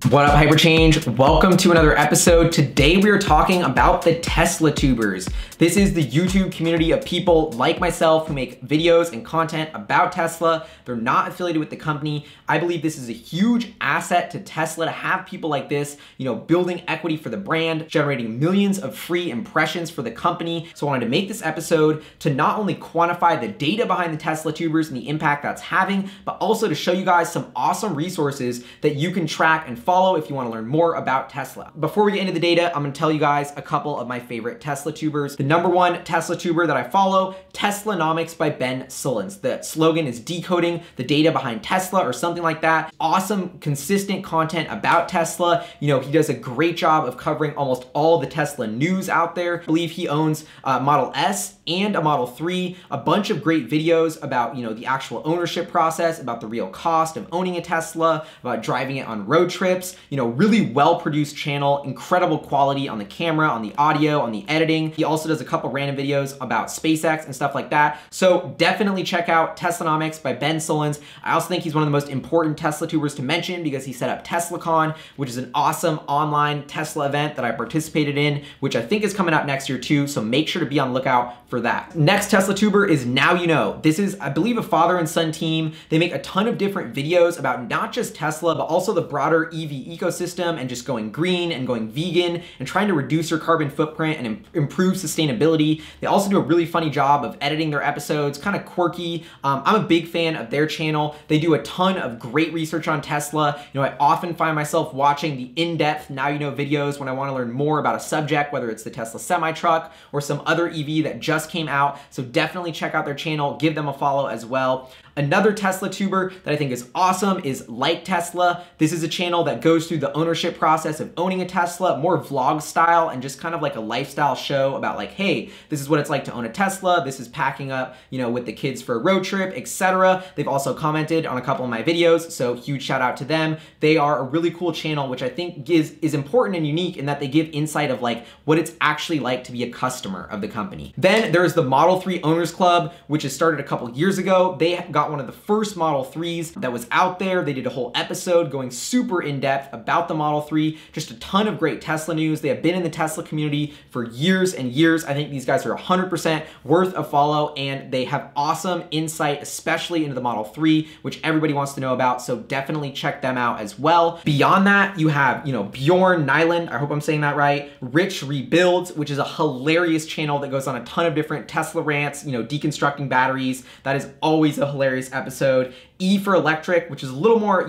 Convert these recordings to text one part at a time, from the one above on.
What up, Hyperchange? Welcome to another episode. Today we are talking about the TeslaTubers. This is the YouTube community of people like myself who make videos and content about Tesla. They're not affiliated with the company. I believe this is a huge asset to Tesla to have people like this, building equity for the brand, generating millions of free impressions for the company. So I wanted to make this episode to not only quantify the data behind the TeslaTubers and the impact that's having, but also to show you guys some awesome resources that you can track and follow if you want to learn more about Tesla. Before we get into the data, I'm going to tell you guys a couple of my favorite TeslaTubers. The number one TeslaTuber that I follow, Teslanomics by Ben Sullins. The slogan is decoding the data behind Tesla or something like that. Awesome, consistent content about Tesla. He does a great job of covering almost all the Tesla news out there. I believe he owns Model S and a Model 3, a bunch of great videos about, the actual ownership process, about the real cost of owning a Tesla, about driving it on road trips, really well-produced channel, incredible quality on the camera, on the audio, on the editing. He also does a couple random videos about SpaceX and stuff like that. So definitely check out Teslanomics by Ben Sullins. I also think he's one of the most important TeslaTubers to mention because he set up TeslaCon, which is an awesome online Tesla event that I participated in, which I think is coming up next year too. So make sure to be on the lookout for that. Next TeslaTuber is Now You Know. This is, I believe, a father and son team. They make a ton of different videos about not just Tesla, but also the broader EV ecosystem and just going green and going vegan and trying to reduce your carbon footprint and improve sustainability. They also do a really funny job of editing their episodes, kind of quirky. I'm a big fan of their channel. They do a ton of great research on Tesla. I often find myself watching the in-depth Now You Know videos when I want to learn more about a subject, whether it's the Tesla semi-truck or some other EV that just came out. So definitely check out their channel, give them a follow as well. Another TeslaTuber that I think is awesome is Like Tesla. This is a channel that goes through the ownership process of owning a Tesla, more vlog style and just kind of like a lifestyle show about like, hey, this is what it's like to own a Tesla. This is packing up, with the kids for a road trip, etc. They've also commented on a couple of my videos, so huge shout out to them. They are a really cool channel, which I think is important and unique in that they give insight of like what it's actually like to be a customer of the company. Then there's the Model 3 Owners Club, which has started a couple years ago. They got one of the first Model 3s that was out there. They did a whole episode going super in depth about the Model 3, just a ton of great Tesla news. They have been in the Tesla community for years and years. I think these guys are 100% worth a follow and they have awesome insight, especially into the Model 3, which everybody wants to know about. So definitely check them out as well. Beyond that, you have, Bjorn Nyland, I hope I'm saying that right, Rich Rebuilds, which is a hilarious channel that goes on a ton of different Tesla rants, deconstructing batteries. That is always a hilarious episode. E for Electric, which is a little more,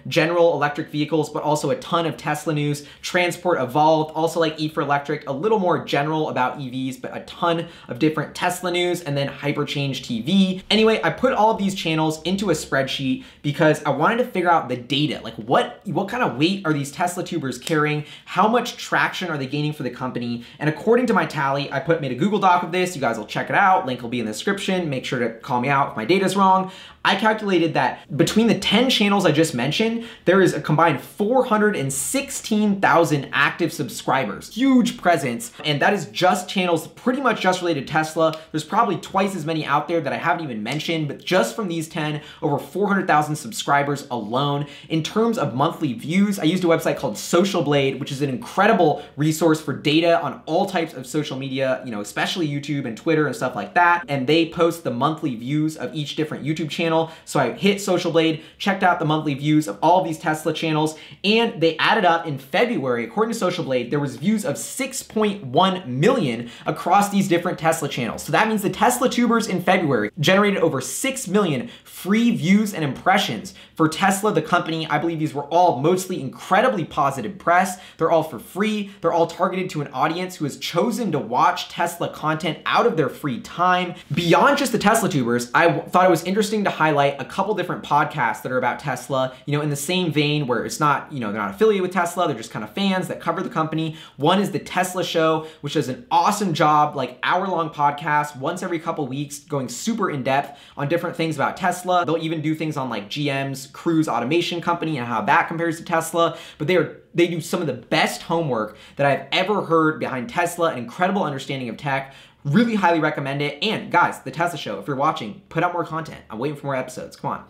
general electric vehicles, but also a ton of Tesla news. Transport Evolved, also like E for Electric, a little more general about EVs, but a ton of different Tesla news, and then Hyperchange TV. Anyway, I put all of these channels into a spreadsheet because I wanted to figure out the data, like what kind of weight are these TeslaTubers carrying? How much traction are they gaining for the company? And according to my tally, I made a Google Doc of this. You guys will check it out. Link will be in the description. Make sure to call me out if my data's wrong. I calculated that between the 10 channels I just mentioned, there is a combined 416,000 active subscribers. Huge presence. And that is just channels pretty much just related to Tesla. There's probably twice as many out there that I haven't even mentioned, but just from these 10, over 400,000 subscribers alone. In terms of monthly views, I used a website called Social Blade, which is an incredible resource for data on all types of social media, especially YouTube and Twitter and stuff like that. And they post the monthly views of each different YouTube channel. So I hit Social Blade, checked out the monthly views of all of these Tesla channels, and they added up in February, according to Social Blade, there was views of 6.1 million across these different Tesla channels. So that means the TeslaTubers in February generated over 6 million free views and impressions for Tesla, the company. I believe these were all mostly incredibly positive press. They're all for free. They're all targeted to an audience who has chosen to watch Tesla content out of their free time. Beyond just the TeslaTubers, I thought it was interesting to highlight a couple different podcasts that are about Tesla, in the same vein where it's not, they're not affiliated with Tesla, they're just kind of fans that cover the company. One is the Tesla Show, which does an awesome job, like hour-long podcast, once every couple weeks, going super in-depth on different things about Tesla. They'll even do things on like GM's Cruise Automation Company and how that compares to Tesla, but they do some of the best homework that I've ever heard behind Tesla, an incredible understanding of tech. Really highly recommend it. And guys, the Tesla Show, if you're watching, put out more content. I'm waiting for more episodes. Come on.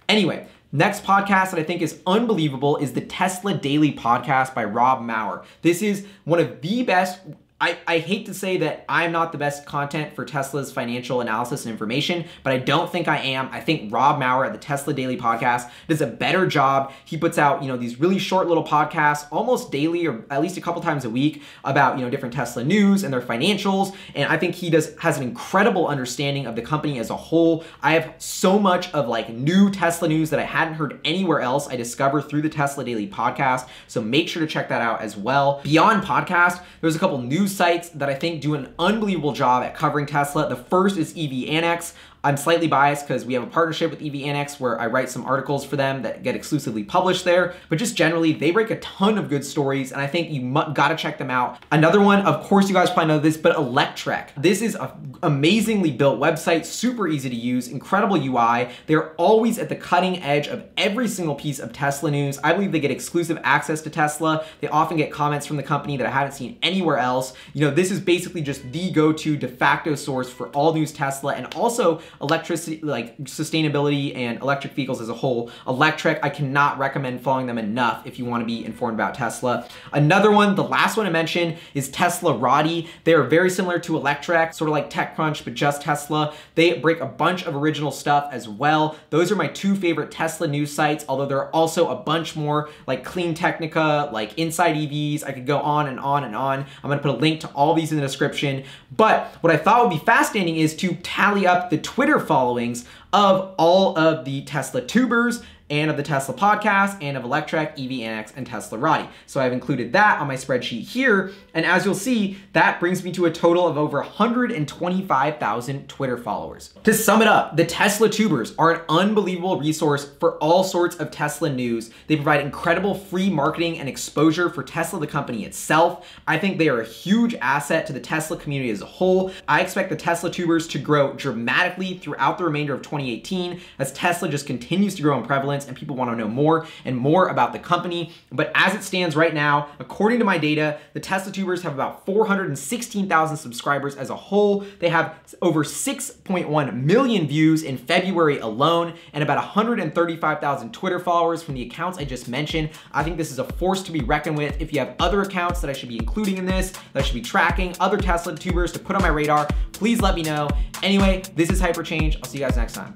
Anyway, Next podcast that I think is unbelievable is the Tesla Daily Podcast by Rob Maurer. This is one of the best. I hate to say that I'm not the best content for Tesla's financial analysis and information, but I don't think I am. I think Rob Maurer at the Tesla Daily Podcast does a better job. He puts out, these really short little podcasts almost daily or at least a couple times a week about, different Tesla news and their financials. And I think he has an incredible understanding of the company as a whole. I have so much of new Tesla news that I hadn't heard anywhere else I discovered through the Tesla Daily Podcast. So make sure to check that out as well. Beyond podcast, there's a couple news sites that I think do an unbelievable job at covering Tesla. The first is EV Annex. I'm slightly biased because we have a partnership with EV Annex where I write some articles for them that get exclusively published there. But just generally, they break a ton of good stories, and I think you gotta check them out. Another one, of course, you guys probably know this, but Electrek. This is an amazingly built website, super easy to use, incredible UI. They're always at the cutting edge of every single piece of Tesla news. I believe they get exclusive access to Tesla. They often get comments from the company that I haven't seen anywhere else. This is basically just the go-to de facto source for all news Tesla, and also electricity, sustainability and electric vehicles as a whole. Electrek, I cannot recommend following them enough if you want to be informed about Tesla. Another one, the last one I mentioned, is TeslaRati. They are very similar to Electrek, sort of like TechCrunch, but just Tesla. They break a bunch of original stuff as well. Those are my two favorite Tesla news sites, although there are also a bunch more like Clean Technica, like Inside EVs. I could go on and on and on. I'm gonna put a link to all these in the description. But what I thought would be fascinating is to tally up the Twitter followings of all of the TeslaTubers and of the Tesla podcast and of Electrek, EV Annex, and TeslaRati. So I've included that on my spreadsheet here. And as you'll see, that brings me to a total of over 125,000 Twitter followers. To sum it up, the TeslaTubers are an unbelievable resource for all sorts of Tesla news. They provide incredible free marketing and exposure for Tesla, the company itself. I think they are a huge asset to the Tesla community as a whole. I expect the TeslaTubers to grow dramatically throughout the remainder of 2018 as Tesla just continues to grow in prevalence and people want to know more and more about the company. But as it stands right now, according to my data, the TeslaTubers have about 416,000 subscribers as a whole. They have over 6.1 million views in February alone and about 135,000 Twitter followers from the accounts I just mentioned. I think this is a force to be reckoned with. If you have other accounts that I should be including in this, that I should be tracking, other TeslaTubers to put on my radar, please let me know. Anyway, this is Hyperchange. I'll see you guys next time.